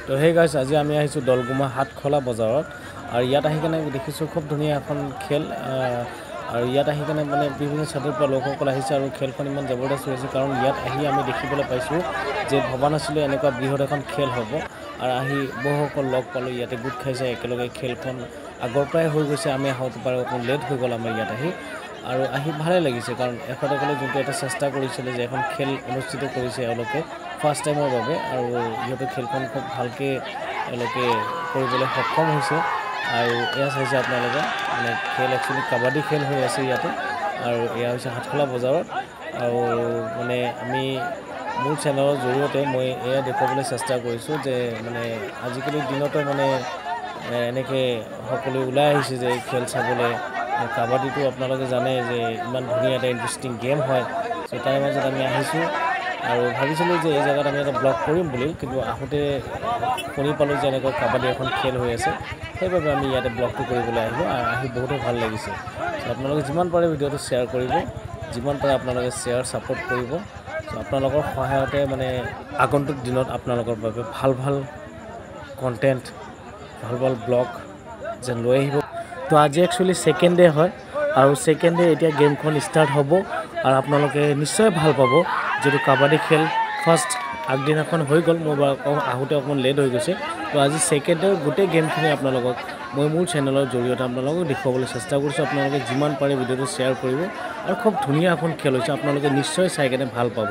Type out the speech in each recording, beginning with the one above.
তো হে গাইছ আজি আমি আহিছোঁ দলগুমা হাটখলা বজাৰত আৰু ইয়াত আহি কেনে দেখিছোঁ খুব ধুনীয়া এখন খেল আৰু ইয়াত আহি কেনে মানে বিভিন্ন ছাইডৰ পৰা লোকসকল আহিছে আৰু খেলখন ইমান জবৰদস্ত হৈছে কাৰণ ইয়াত আহি আমি দেখিবলৈ পাইছোঁ যে ভবা নাছিলোঁ এনেকুৱা বৃহৎ এখন খেল হ'ব আৰু আহি বহুসকল লগ পালোঁ ইয়াতে গোট খাইছে একেলগে খেলখন আগৰ পৰাই হৈ গৈছে আমি আহোঁতে পাৰে অকণ লেট হৈ গ'ল আমাৰ ইয়াত আহি ভালে লাগিছে কাৰণ এখেতসকলে যোনটো এটা চেষ্টা কৰিছিলে যে এখন খেল অনুষ্ঠিত কৰিছে এওঁলোকে ফাৰ্ষ্ট টাইমৰ বাবে আৰু ইহঁতে খেলখন খুব ভালকৈ এওঁলোকে কৰিবলৈ সক্ষম হৈছে আৰু এয়া চাইছে আপোনালোকে মানে খেল একচুৱেলি কাবাডী খেল হৈ আছে ইয়াতে আৰু এয়া হৈছে হাটখলা বজাৰত আৰু মানে আমি মোৰ চেনেলৰ জৰিয়তে মই এয়া দেখুৱাবলৈ চেষ্টা কৰিছোঁ যে মানে আজিকালি দিনতো মানে এনেকৈ সকলোৱে ওলাই আহিছে যে খেল চাবলৈ কাবাডীটো আপোনালোকে জানে যে ইমান ধুনীয়া এটা ইণ্টাৰেষ্টিং গেম হয় চ' তাৰ মাজত আমি আহিছোঁ আৰু ভাবিছিলোঁ যে এই জেগাত আমি এটা ব্লগ কৰিম বুলি কিন্তু আহোঁতে শুনি পালোঁ যে এনেকুৱা কাবাডী এখন খেল হৈ আছে সেইবাবে আমি ইয়াতে ব্লগটো কৰিবলৈ আহিলোঁ আৰু আহি বহুতো ভাল লাগিছে চ' আপোনালোকে যিমান পাৰে ভিডিঅ'টো শ্বেয়াৰ কৰিব যিমান পাৰে আপোনালোকে শ্বেয়াৰ ছাপোৰ্ট কৰিব চ' আপোনালোকৰ সহায়তে মানে আগন্তুক দিনত আপোনালোকৰ বাবে ভাল ভাল কণ্টেণ্ট ভাল ভাল ব্লগ যেন লৈ আহিব তো আজি একচুৱেলি ছেকেণ্ড ডে হয় আৰু ছেকেণ্ড ডে এতিয়া গেমখন ষ্টাৰ্ট হ'ব আৰু আপোনালোকে নিশ্চয় ভাল পাব যিটো কাবাডী খেল ফাৰ্ষ্ট আগদিনাখন হৈ গ'ল মোৰ আহোঁতে অকণমান লেট হৈ গৈছে তো আজি ছেকেণ্ড ডে গোটেই গেমখিনি আপোনালোকক মই মোৰ চেনেলৰ জৰিয়তে আপোনালোকক দেখুৱাবলৈ চেষ্টা কৰিছোঁ আপোনালোকে যিমান পাৰে ভিডিঅ'টো শ্বেয়াৰ কৰিব আৰু খুব ধুনীয়া এখন খেল হৈছে আপোনালোকে নিশ্চয় চাই কেনে ভাল পাব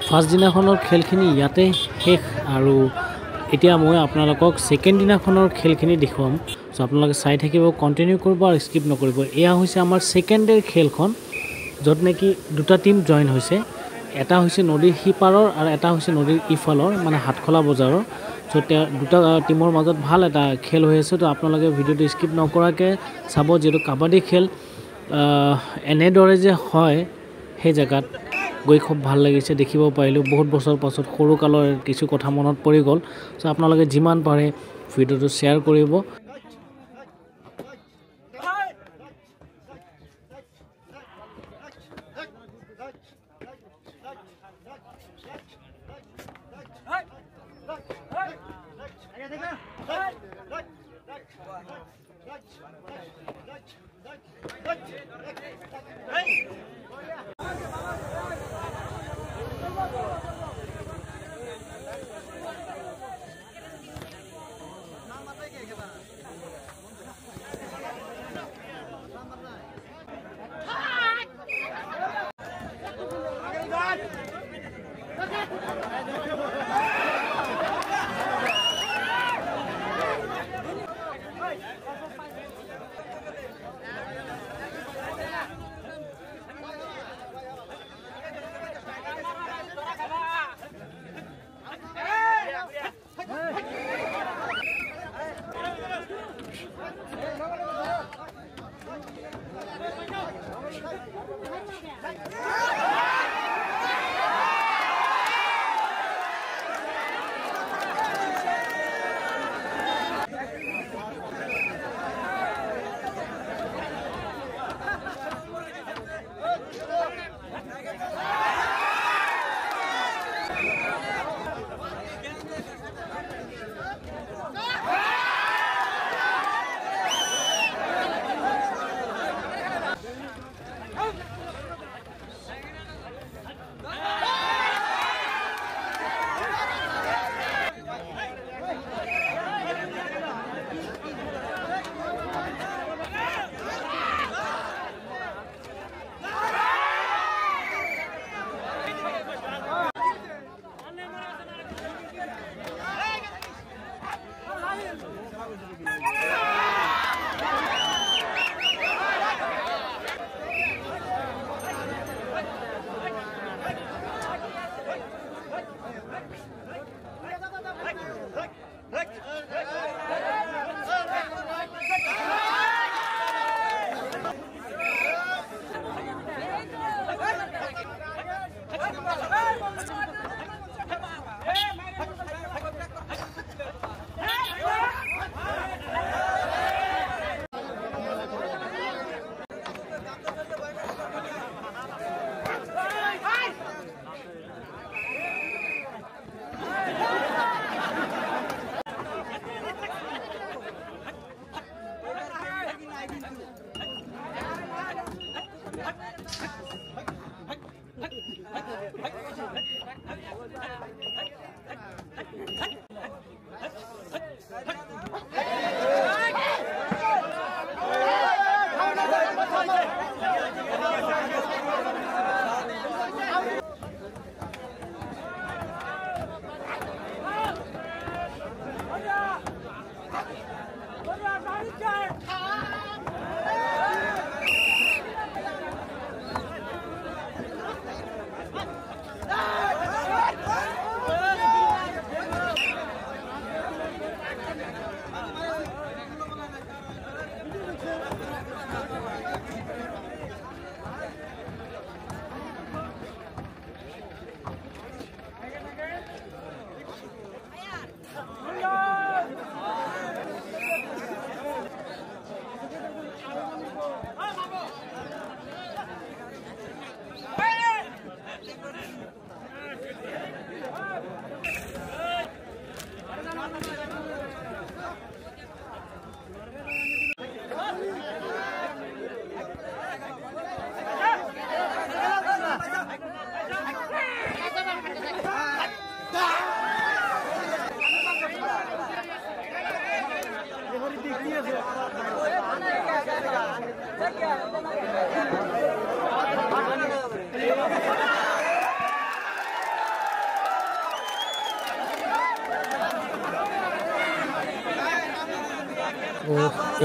ফাৰ্ষ্ট দিনাখনৰ খেলখিনি ইয়াতে শেষ আৰু এতিয়া মই আপোনালোকক ছেকেণ্ড দিনাখনৰ খেলখিনি দেখুৱাম চ' আপোনালোকে চাই থাকিব কণ্টিনিউ কৰিব আৰু স্কিপ নকৰিব এয়া হৈছে আমাৰ ছেকেণ্ড ডেৰ খেলখন য'ত নেকি দুটা টীম জইন হৈছে এটা হৈছে নদীৰ সিপাৰৰ আৰু এটা হৈছে নদীৰ ইফালৰ মানে হাটখলা বজাৰৰ চ' দুটা টীমৰ মাজত ভাল এটা খেল হৈ আছে তো আপোনালোকে ভিডিঅ'টো স্কিপ নকৰাকৈ চাব যিহেতু কাবাডী খেল এনেদৰে যে হয় সেই জেগাত গৈ খুব ভাল লাগিছে দেখিব পাৰিলোঁ বহুত বছৰ পাছত সৰুকালৰ কিছু কথা মনত পৰি গ'ল চ' আপোনালোকে যিমান পাৰে ভিডিঅ'টো শ্বেয়াৰ কৰিব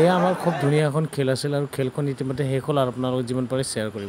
এয়া আমাৰ খুব ধুনীয়া এখন খেল আছিল আৰু খেলখন ইতিমধ্যে শেষ হ'ল আৰু আপোনালোকে যিমান পাৰে শ্বেয়াৰ কৰিব।